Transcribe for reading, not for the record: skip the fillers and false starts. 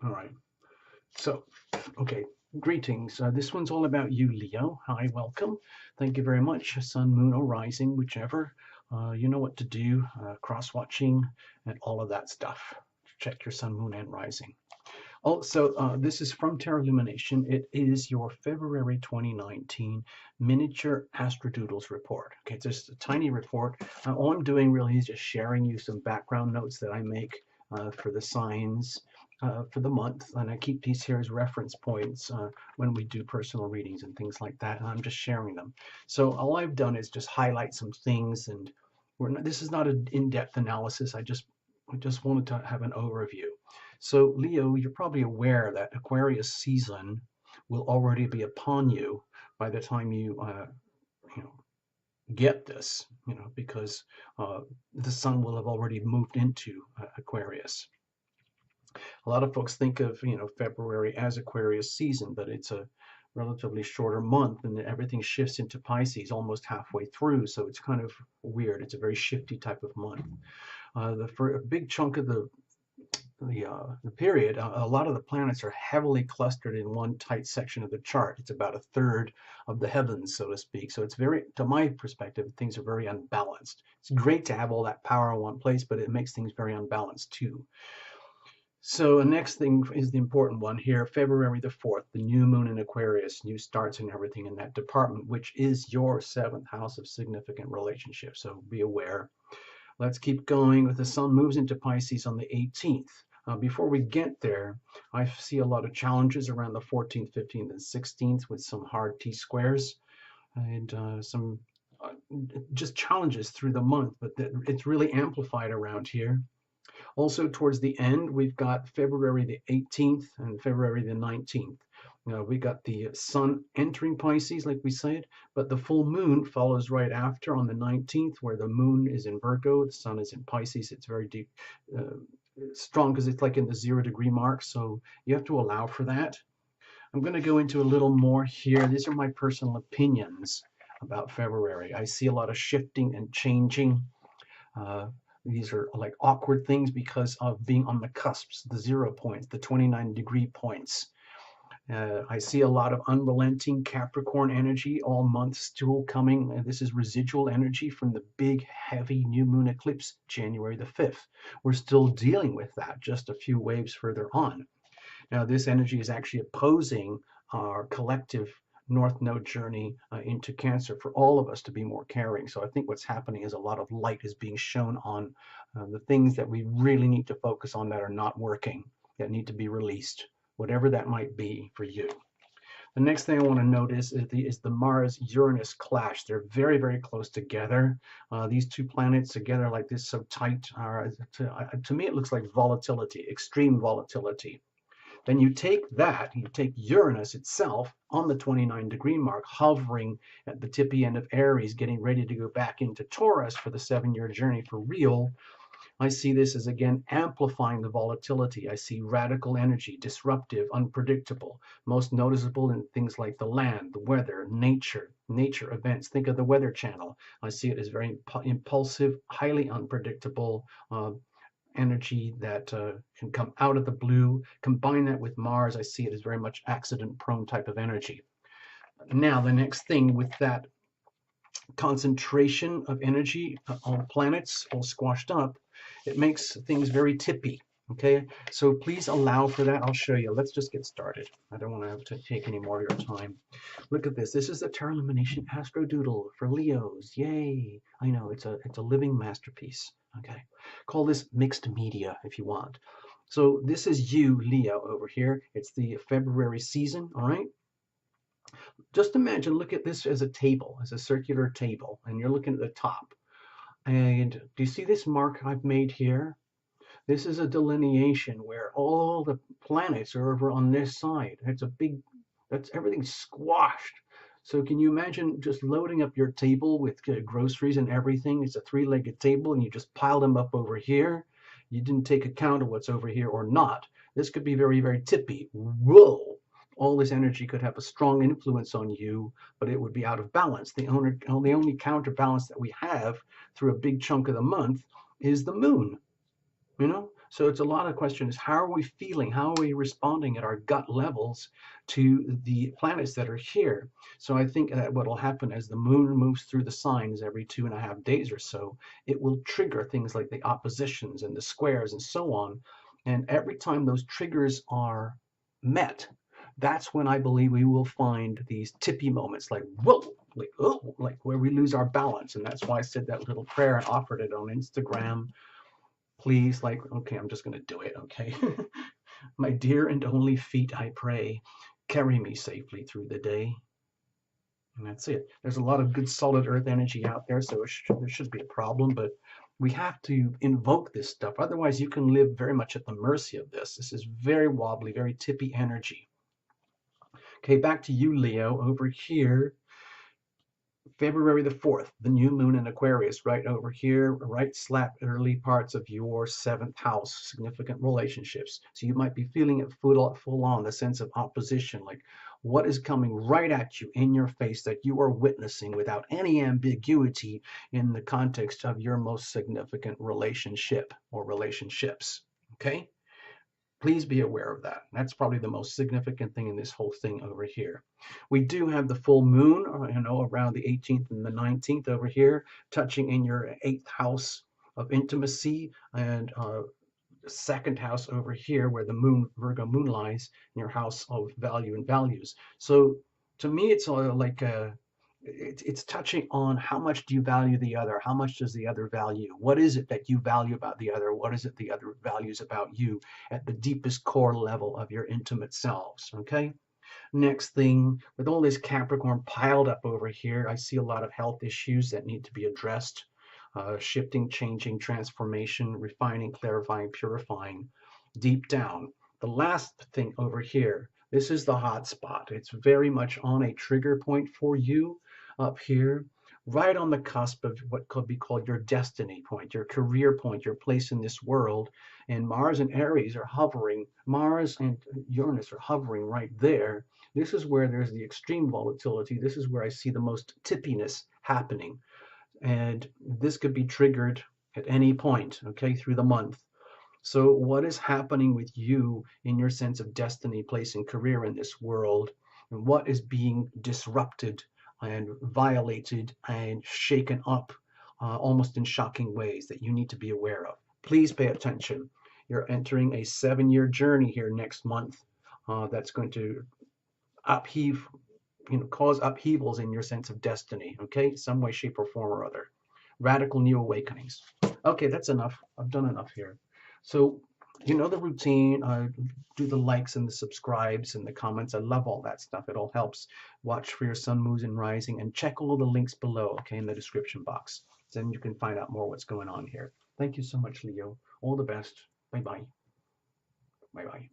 All right. So, okay. Greetings. This one's all about you, Leo. Hi, welcome. Thank you very much. Sun, moon, or rising, whichever. You know what to do. Cross-watching and all of that stuff. Check your sun, moon, and rising. Also, this is from Terra Lumination. It is your February 2019 miniature ASTRODOODLES report. Okay, it's just a tiny report. All I'm doing really is just sharing you some background notes that I make for the signs for the month, and I keep these here as reference points when we do personal readings and things like that, and I'm just sharing them. So all I've done is just highlight some things, and this is not an in-depth analysis. I just wanted to have an overview. So Leo, you're probably aware that Aquarius season will already be upon you by the time you know, get this, because the sun will have already moved into Aquarius. A lot of folks think of, February as Aquarius season, but it's a relatively shorter month and everything shifts into Pisces almost halfway through. So it's kind of weird. It's a very shifty type of month. For a big chunk of the period, a lot of the planets are heavily clustered in one tight section of the chart. It's about a third of the heavens, so to speak. So it's very, to my perspective, things are very unbalanced. It's great to have all that power in one place, but it makes things very unbalanced too. So the next thing is the important one here, February the 4th, the new moon in Aquarius, new starts and everything in that department, which is your 7th house of significant relationships. So be aware. Let's keep going. With the sun moves into Pisces on the 18th. Before we get there, I see a lot of challenges around the 14th, 15th, and 16th with some hard T-squares and some just challenges through the month, but it's really amplified around here. Also, towards the end, we've got February the 18th and February the 19th. We got the sun entering Pisces, like we said, but the full moon follows right after on the 19th, where the moon is in Virgo, the sun is in Pisces. It's very deep, strong because it's like in the 0-degree mark, so you have to allow for that. I'm going to go into a little more here. These are my personal opinions about February. I see a lot of shifting and changing. These are like awkward things because of being on the cusps, the 0 points, the 29-degree points. I see a lot of unrelenting Capricorn energy all month still coming. This is residual energy from the big, heavy new moon eclipse, January the 5th. We're still dealing with that just a few waves further on. Now, this energy is actually opposing our collective North Node journey into Cancer for all of us to be more caring. So I think what's happening is a lot of light is being shown on the things that we really need to focus on that are not working, that need to be released, whatever that might be for you. The next thing I want to notice is the Mars-Uranus clash. They're very, very close together. These two planets together like this, so tight. To me, it looks like volatility, extreme volatility. Then you take Uranus itself on the 29-degree mark, hovering at the tippy end of Aries, getting ready to go back into Taurus for the 7-year journey for real. I see this as, again, amplifying the volatility. I see radical energy, disruptive, unpredictable, most noticeable in things like the land, the weather, nature events. Think of the Weather Channel. I see it as very impulsive, highly unpredictable, energy that can come out of the blue. Combine that with Mars, I see it as very much accident-prone type of energy. Now, the next thing with that concentration of energy on planets all squashed up, it makes things very tippy. Okay, so please allow for that. I'll show you. Let's just get started. I don't want to have to take any more of your time. Look at this. This is the Terra Lumination Astrodoodle for Leos. Yay! I know it's a living masterpiece. Okay, call this mixed media if you want. So this is you, Leo, over here. It's the February season. All right. Just imagine, look at this as a table, as a circular table, and you're looking at the top. And do you see this mark I've made here? This is a delineation where all the planets are over on this side. That's everything squashed. So can you imagine just loading up your table with groceries and everything? It's a 3-legged table and you just pile them up over here. You didn't take account of what's over here or not. This could be very, very tippy. Whoa! All this energy could have a strong influence on you, but it would be out of balance. The only counterbalance that we have through a big chunk of the month is the moon. So it's a lot of questions. How are we feeling? How are we responding at our gut levels to the planets that are here? So I think that what will happen as the moon moves through the signs every 2.5 days or so, it will trigger things like the oppositions and the squares and so on. And every time those triggers are met, that's when I believe we will find these tippy moments like, whoa, like, oh, like where we lose our balance. And that's why I said that little prayer and offered it on Instagram. Please, like, okay, I'm just going to do it, okay? My dear and only feet, I pray, carry me safely through the day. And that's it. There's a lot of good solid earth energy out there, so there should be a problem, but we have to invoke this stuff. Otherwise, you can live very much at the mercy of this. This is very wobbly, very tippy energy. Okay, back to you, Leo, over here. February the 4th, the new moon in Aquarius, right over here, right slap early parts of your 7th house, significant relationships. So you might be feeling it full on, the sense of opposition, like what is coming right at you in your face that you are witnessing without any ambiguity in the context of your most significant relationship or relationships. Okay? Please be aware of that. That's probably the most significant thing in this whole thing over here. We do have the full moon, around the 18th and the 19th over here, touching in your 8th house of intimacy, and 2nd house over here where the moon, Virgo moon, lies in your house of value and values. So to me, it's like it's touching on how much do you value the other? How much does the other value? What is it that you value about the other? What is it the other values about you at the deepest core level of your intimate selves? Okay. Next thing, with all this Capricorn piled up over here, I see a lot of health issues that need to be addressed. Shifting, changing, transformation, refining, clarifying, purifying deep down. The last thing over here, this is the hot spot. It's very much on a trigger point for you up here, right on the cusp of what could be called your destiny point, your career point, your place in this world. And Mars and Aries are hovering, Mars and Uranus are hovering right there. This is where there's the extreme volatility. This is where I see the most tippiness happening. And this could be triggered at any point, okay, through the month. So what is happening with you in your sense of destiny, place, and career in this world? And what is being disrupted and violated and shaken up almost in shocking ways that you need to be aware of? Please pay attention. You're entering a 7-year journey here next month that's going to upheave, cause upheavals in your sense of destiny, okay? Some way, shape, or form or other. Radical new awakenings. Okay, that's enough. I've done enough here. So, you know the routine. Do the likes and the subscribes and the comments. I love all that stuff. It all helps. Watch for your sun, moons, and rising, and check all the links below, okay, in the description box. Then you can find out more what's going on here. Thank you so much, Leo. All the best. Bye-bye. Bye-bye.